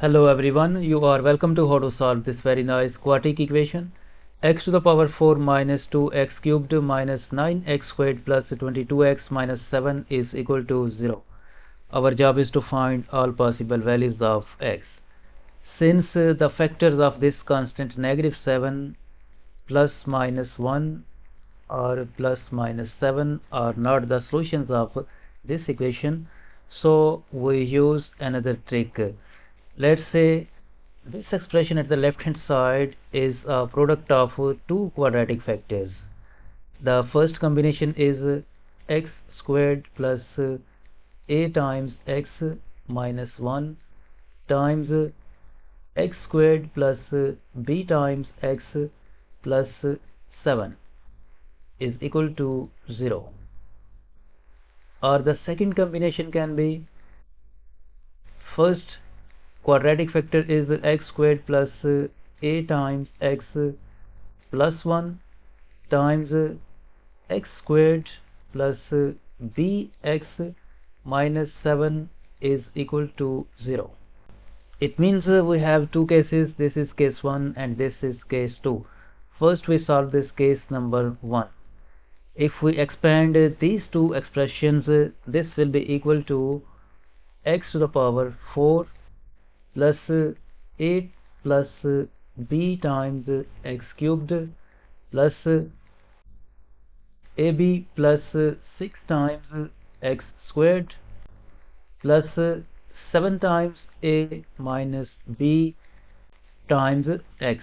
Hello everyone, you are welcome to how to solve this very nice quadratic equation. X to the power 4 minus 2x cubed minus 9x squared plus 22x minus 7 is equal to 0. Our job is to find all possible values of x. Since the factors of this constant negative 7 plus minus 1 or plus minus 7 are not the solutions of this equation, so we use another trick. Let's say this expression at the left hand side is a product of two quadratic factors. The first combination is x squared plus a times x minus 1 times x squared plus b times x plus 7 is equal to 0. Or the second combination can be, first quadratic factor is x squared plus a times x plus 1 times x squared plus bx minus 7 is equal to 0. It means we have two cases. This is case 1 and this is case 2. First we solve this case number 1. If we expand these two expressions, this will be equal to x to the power 4 plus 8 plus b times x cubed plus ab plus 6 times x squared plus 7 times a minus b times x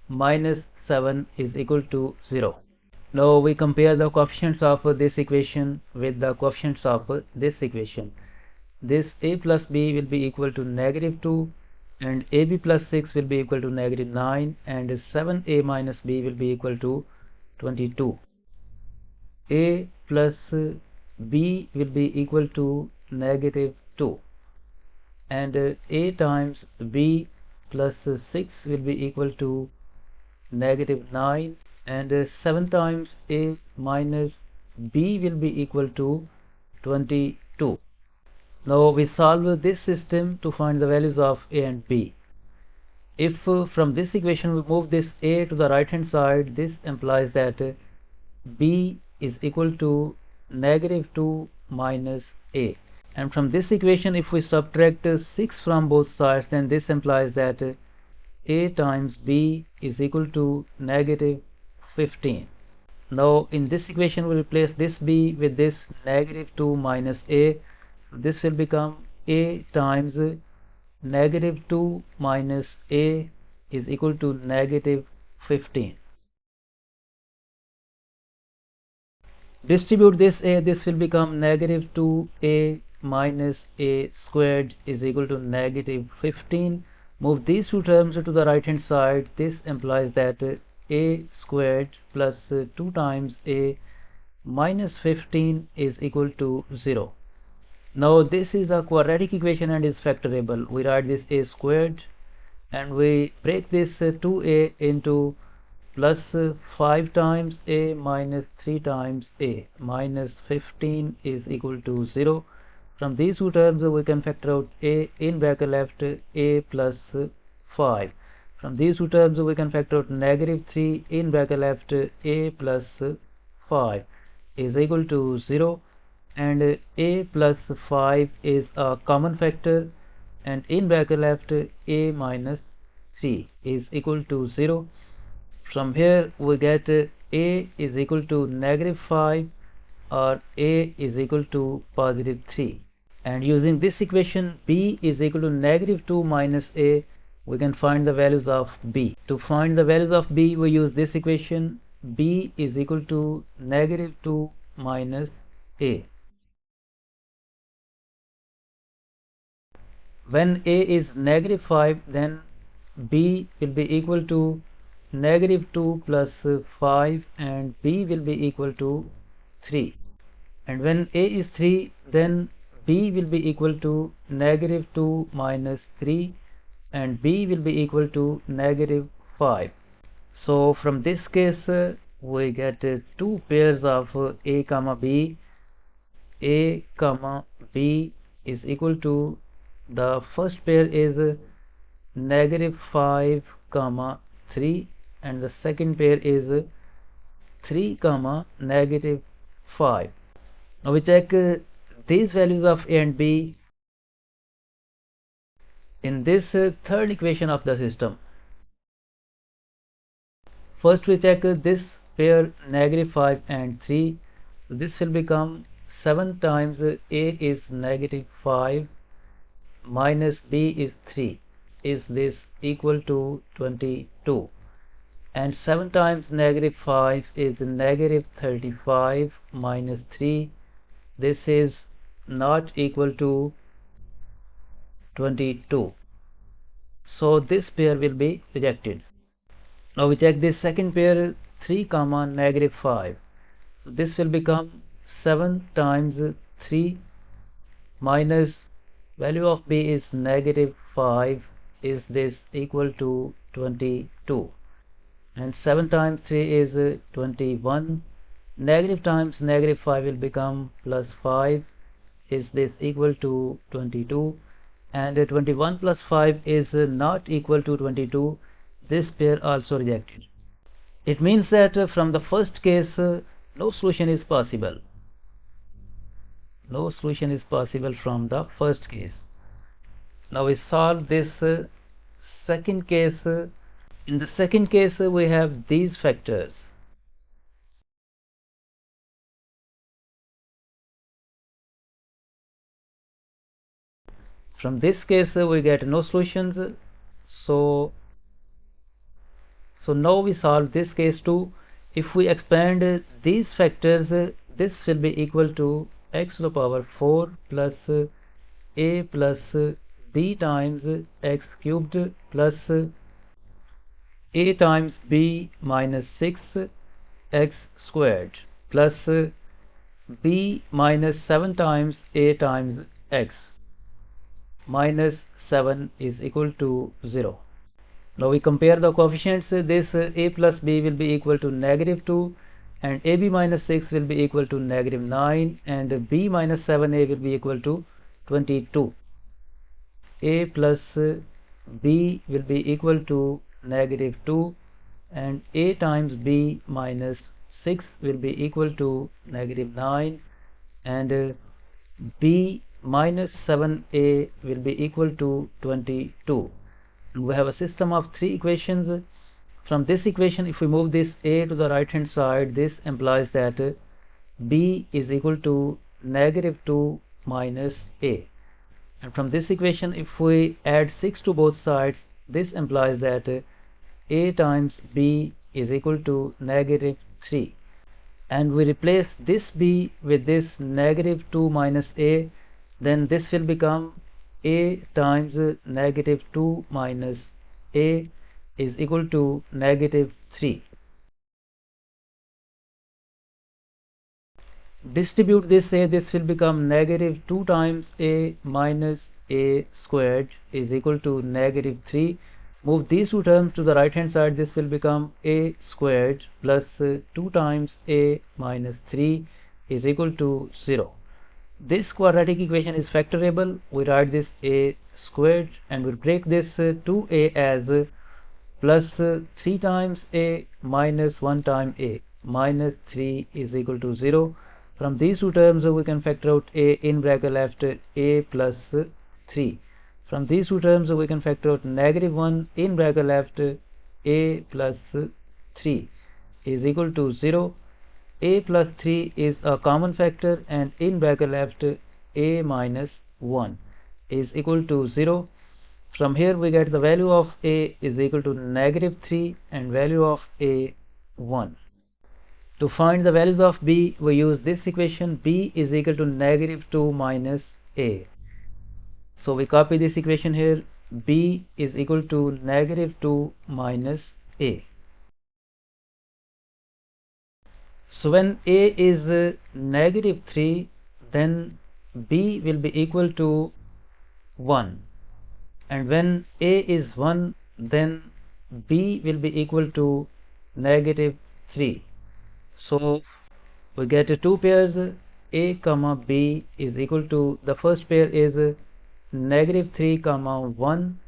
minus 7 is equal to 0. Now we compare the coefficients of this equation with the coefficients of this equation. This a plus b will be equal to negative 2 and ab plus 6 will be equal to negative 9 and 7a minus b will be equal to 22. A plus b will be equal to negative 2 and a times b plus 6 will be equal to negative 9 and 7 times a minus b will be equal to 22. Now we solve this system to find the values of a and b. If from this equation we move this a to the right hand side, this implies that b is equal to negative 2 minus a. And from this equation, if we subtract 6 from both sides, then this implies that a times b is equal to negative 15. Now in this equation we replace this b with this negative 2 minus a. This will become a times negative 2 minus a is equal to negative 15. Distribute this a, this will become negative 2a minus a squared is equal to negative 15. Move these two terms to the right hand side. This implies that a squared plus 2 times a minus 15 is equal to 0. Now this is a quadratic equation and is factorable. We write this a squared and we break this 2a into plus 5 times a minus 3 times a minus 15 is equal to 0. From these two terms we can factor out a in bracket left a plus 5. From these two terms we can factor out negative 3 in bracket left a plus 5 is equal to 0, and a plus 5 is a common factor, and in bracket left a minus 3 is equal to 0. From here we get a is equal to negative 5 or a is equal to positive 3, and using this equation b is equal to negative 2 minus a, we can find the values of b. To find the values of b we use this equation. B is equal to negative 2 minus a. When a is negative 5, then b will be equal to negative 2 plus 5 and b will be equal to 3. And when a is 3, then b will be equal to negative 2 minus 3 and b will be equal to negative 5. So from this case we get two pairs of a comma b. A comma b is equal to The first pair is negative 5 comma 3, and the second pair is 3 comma negative 5. Now we check these values of a and b in this third equation of the system. First we check this pair negative 5 and 3. So this will become 7 times a is negative 5 minus b is 3. Is this equal to 22? And 7 times negative 5 is negative 35 minus 3. This is not equal to 22. So this pair will be rejected. Now we check this second pair 3 comma negative 5. So this will become 7 times 3 minus value of b is negative 5. Is this equal to 22? And 7 times 3 is 21. Negative times negative 5 will become plus 5. Is this equal to 22? And 21 plus 5 is not equal to 22. This pair also rejected. It means that from the first case no solution is possible. No solution is possible from the first case. Now we solve this second case. In the second case we have these factors. From this case we get no solutions. So now we solve this case too. If we expand these factors, this will be equal to x to the power 4 plus a plus b times x cubed plus a times b minus 6 x squared plus b minus 7 times a times x minus 7 is equal to 0. Now we compare the coefficients. This a plus b will be equal to negative 2, and ab minus 6 will be equal to negative 9, and b minus 7a will be equal to 22. A plus b will be equal to negative 2, and a times b minus 6 will be equal to negative 9, and b minus 7a will be equal to 22. We have a system of three equations. From this equation, if we move this a to the right hand side, this implies that b is equal to negative 2 minus a. And from this equation, if we add 6 to both sides, this implies that a times b is equal to negative 3. And we replace this b with this negative 2 minus a, then this will become a times negative 2 minus a is equal to negative 3. Distribute this a, this will become negative 2 times a minus a squared is equal to negative 3. Move these two terms to the right hand side, this will become a squared plus 2 times a minus 3 is equal to 0. This quadratic equation is factorable. We write this a squared and we break this 2a as plus 3 times a minus 1 time a minus 3 is equal to 0. From these two terms we can factor out a in bracket left a plus 3. From these two terms we can factor out negative 1 in bracket left a plus 3 is equal to 0. A plus 3 is a common factor, and in bracket left a minus 1 is equal to 0. From here we get the value of a is equal to negative 3 and value of a 1. To find the values of b, we use this equation. B is equal to negative 2 minus a. So we copy this equation here. B is equal to negative 2 minus a. So when a is negative 3, then b will be equal to 1, and when a is 1, then b will be equal to negative 3. So we get two pairs. A comma b is equal to, the first pair is negative 3 comma 1,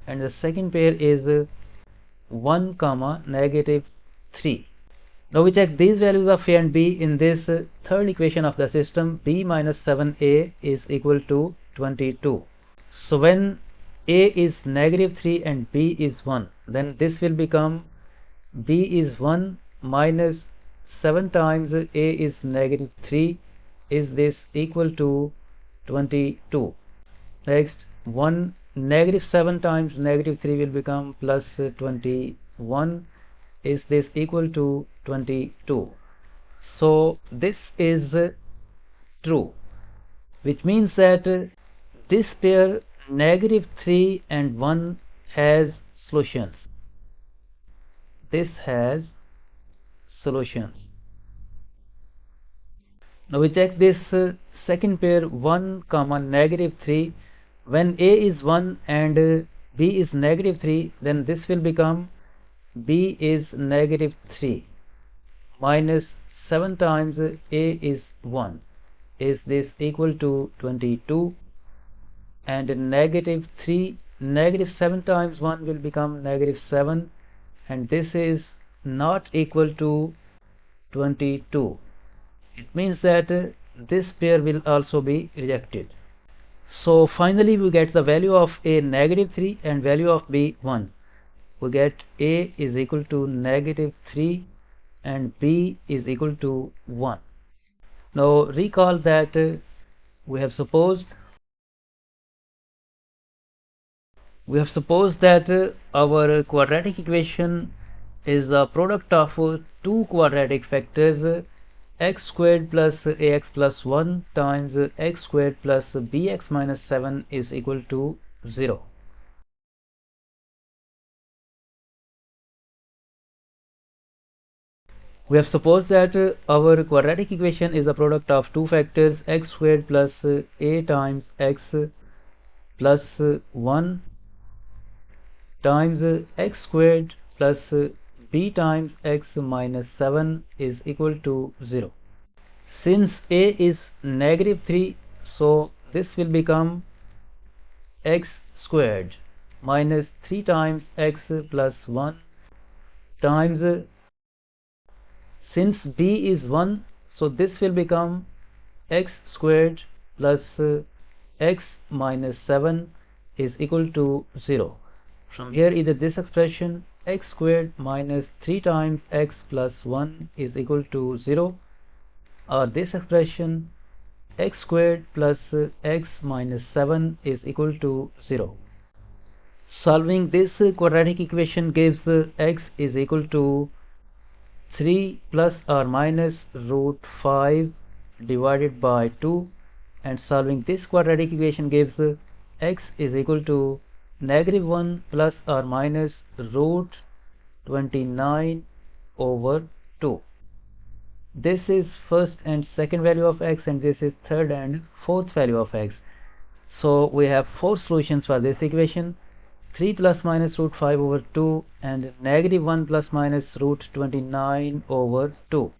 and the second pair is 1 comma negative 3. Now we check these values of a and b in this third equation of the system. B minus 7a is equal to 22. So when a is negative 3 and b is 1, then this will become b is 1 minus 7 times a is negative 3. Is this equal to 22? Next, 1 negative 7 times negative 3 will become plus 21. Is this equal to 22? So this is true, which means that this pair negative 3 and 1 has solutions. This has solutions. Now we check this second pair 1 comma negative 3. When a is 1 and b is negative 3, then this will become b is negative 3 minus 7 times a is 1. Is this equal to 22? And negative 3, negative 7 times 1 will become negative 7, and this is not equal to 22. It means that this pair will also be rejected. So finally we get the value of a negative 3 and value of b 1. We get a is equal to negative 3 and b is equal to 1. Now recall that we have supposed that our quadratic equation is a product of two quadratic factors, x squared plus ax plus 1 times x squared plus bx minus 7 is equal to 0. We have supposed that our quadratic equation is a product of two factors, x squared plus a times x plus 1 times x squared plus b times x minus 7 is equal to 0. Since a is negative 3, so this will become x squared minus 3 times x plus 1 times, since b is 1, so this will become x squared plus x minus 7 is equal to 0. From here, either this expression x squared minus 3 times x plus 1 is equal to 0, or this expression x squared plus x minus 7 is equal to 0. Solving this quadratic equation gives x is equal to 3 plus or minus root 5 divided by 2, and solving this quadratic equation gives x is equal to negative 1 plus or minus root 29 over 2. This is first and second value of x, and this is third and fourth value of x. So we have four solutions for this equation: 3 plus minus root 5 over 2 and negative 1 plus minus root 29 over 2.